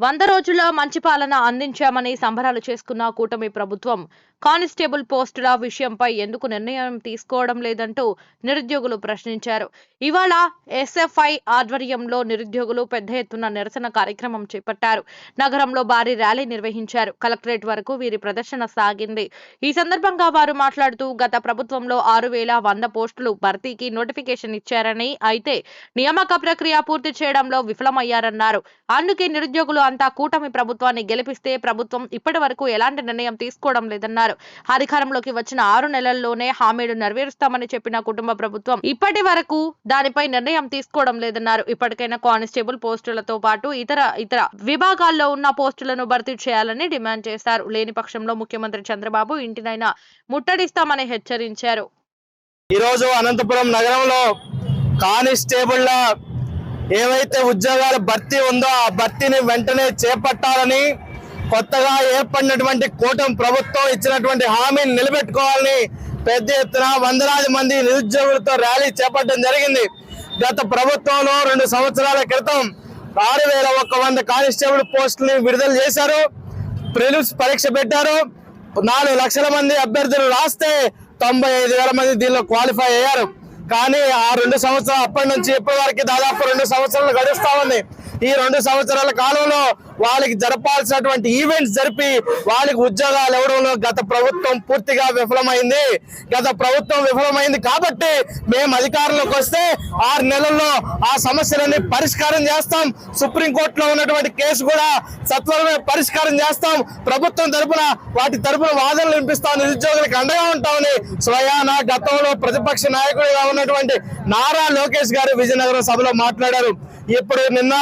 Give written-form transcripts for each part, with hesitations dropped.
100 రోజుల మంచి పాలన అందించామని సంబరాలు చేసుకున్న కూటమి ప్రభుత్వం కానిస్టేబుల్ పోస్టుల విషయంపై ఎందుకు నిర్ణయం తీసుకోవడం లేదంటూ నిరుద్యోగులు ప్రశ్నించారు. ఇవాళ ఎస్ఎఫ్ఐ ఆధ్వర్యంలో నిరుద్యోగులు పెద్ద ఎత్తున నిరసన కార్యక్రమం చేపట్టారు. నగరంలో భారీ ర్యాలీ నిర్వహించారు. కలెక్టరేట్ వరకు వీరి ప్రదర్శన సాగింది. ఈ సందర్భంగా వారు మాట్లాడుతూ గత ప్రభుత్వంలో 6,100 పోస్టులు భర్తీకి నోటిఫికేషన్ ఇచ్చారని, అయితే నియామక ప్రక్రియ పూర్తి చేయడంలో విఫలమయ్యారన్నారు. అందుకే నిరుద్యోగులు అంతా కూటమి ప్రభుత్వాన్ని గెలిపిస్తే ప్రభుత్వం ఇప్పటి వరకు ఎలాంటి నిర్ణయం తీసుకోవడం లేదన్నారు. అధికారంలోకి వచ్చిన 6 నెలల్లోనే హామీలు నెరవేరుస్తామని చెప్పిన కుటుంబ ప్రభుత్వం ఇప్పటి వరకు దానిపై నిర్ణయం తీసుకోవడం లేదన్నారు. ఇప్పటికైనా కానిస్టేబుల్ పోస్టులతో పాటు ఇతర విభాగాల్లో ఉన్న పోస్టులను భర్తీ చేయాలని డిమాండ్ చేశారు. లేని పక్షంలో ముఖ్యమంత్రి చంద్రబాబు ఇంటినైనా ముట్టడిస్తామని హెచ్చరించారు. ఈరోజు అనంతపురం నగరంలో కానిస్టేబుల్ ఏవైతే ఉద్యోగాల భర్తీ ఉందో ఆ భర్తీని వెంటనే చేపట్టాలని, కొత్తగా ఏర్పడినటువంటి కూటమి ప్రభుత్వం ఇచ్చినటువంటి హామీని నిలబెట్టుకోవాలని పెద్ద ఎత్తున వందలాది మంది నిరుద్యోగులతో ర్యాలీ చేపట్టడం జరిగింది. గత ప్రభుత్వంలో 2 సంవత్సరాల క్రితం 6,100 కానిస్టేబుల్ పోస్టులని విడుదల చేశారు. ప్రిలిమ్స్ పరీక్ష పెట్టారు. 4 లక్షల మంది అభ్యర్థులు రాస్తే 95,000 మంది దీనిలో క్వాలిఫై అయ్యారు. కానీ ఆ 2 సంవత్సరాలు అప్పటి నుంచి ఇప్పటి వరకు దాదాపు 2 సంవత్సరాలు గడుస్తా ఉంది. ఈ 2 సంవత్సరాల కాలంలో వాళ్ళకి జరపాల్సినటువంటి ఈవెంట్స్ జరిపి వాళ్ళకి ఉద్యోగాలు ఇవ్వడంలో గత ప్రభుత్వం పూర్తిగా విఫలమైంది. కాబట్టి మేము అధికారంలోకి వస్తే 6 నెలల్లో ఆ సమస్యలన్నీ పరిష్కారం చేస్తాం. సుప్రీంకోర్టులో ఉన్నటువంటి కేసు కూడా సత్వరమే పరిష్కారం చేస్తాం. ప్రభుత్వం తరపున వాటి తరపున వాదనలు వినిపిస్తాం. నిరుద్యోగులకు అండగా ఉంటామని స్వయాన గతంలో ప్రతిపక్ష నాయకుడిగా ఉన్నటువంటి నారా లోకేష్ గారు విజయనగరం సభలో మాట్లాడారు. ఇప్పుడు నిన్న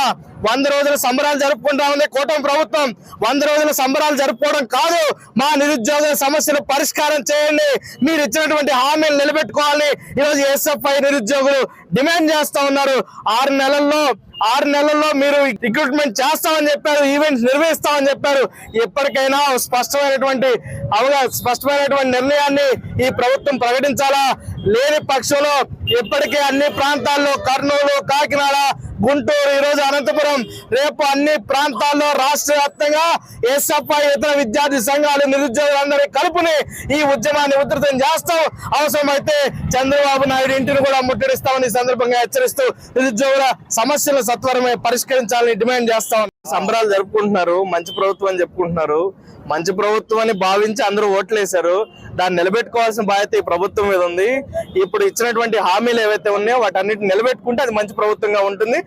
100 రోజుల సంబరాలు జరుపుకుంటా ఉంది కూటమి ప్రభుత్వం. 100 రోజుల సంబరాలు జరుపుకోవడం కాదు, మా నిరుద్యోగుల సమస్యలు పరిష్కారం చేయండి, మీరు ఇచ్చినటువంటి హామీలు నిలబెట్టుకోవాలని ఈరోజు ఎస్ఎఫ్ఐ నిరుద్యోగులు డిమాండ్ చేస్తా ఉన్నారు. 6 నెలల్లో మీరు రిక్రూట్మెంట్ చేస్తామని చెప్పారు, ఈవెంట్స్ నిర్వహిస్తామని చెప్పారు. ఎప్పటికైనా స్పష్టమైనటువంటి నిర్ణయాన్ని ఈ ప్రభుత్వం ప్రకటించాలా. లేని పక్షంలో ఇప్పటికే అన్ని ప్రాంతాల్లో కర్నూలు, కాకినాడ, గుంటూరు, ఈరోజు అనంతపురం, రేపు అన్ని ప్రాంతాల్లో రాష్ట్ర వ్యాప్తంగా ఎస్ఎఫ్ఐ ఇతర విద్యార్థి సంఘాలు నిరుద్యోగులందరినీ కలుపుని ఈ ఉద్యమాన్ని ఉధృతం చేస్తాం. అవసరమైతే చంద్రబాబు నాయుడు ఇంటిని కూడా ముట్టడిస్తామని సందర్భంగా హెచ్చరిస్తూ నిరుద్యోగుల సమస్యలు సత్వరమే పరిష్కరించాలని డిమాండ్ చేస్తాం. సంబరాలు జరుపుకుంటున్నారు, మంచి ప్రభుత్వం అని చెప్పుకుంటున్నారు. మంచి ప్రభుత్వం అని భావించి అందరూ ఓట్లేశారు. దాన్ని నిలబెట్టుకోవాల్సిన బాధ్యత ఈ ప్రభుత్వం మీద ఉంది. ఇప్పుడు ఇచ్చినటువంటి హామీలు ఏవైతే ఉన్నాయో వాటన్నిటిని నిలబెట్టుకుంటే అది మంచి ప్రభుత్వంగా ఉంటుంది.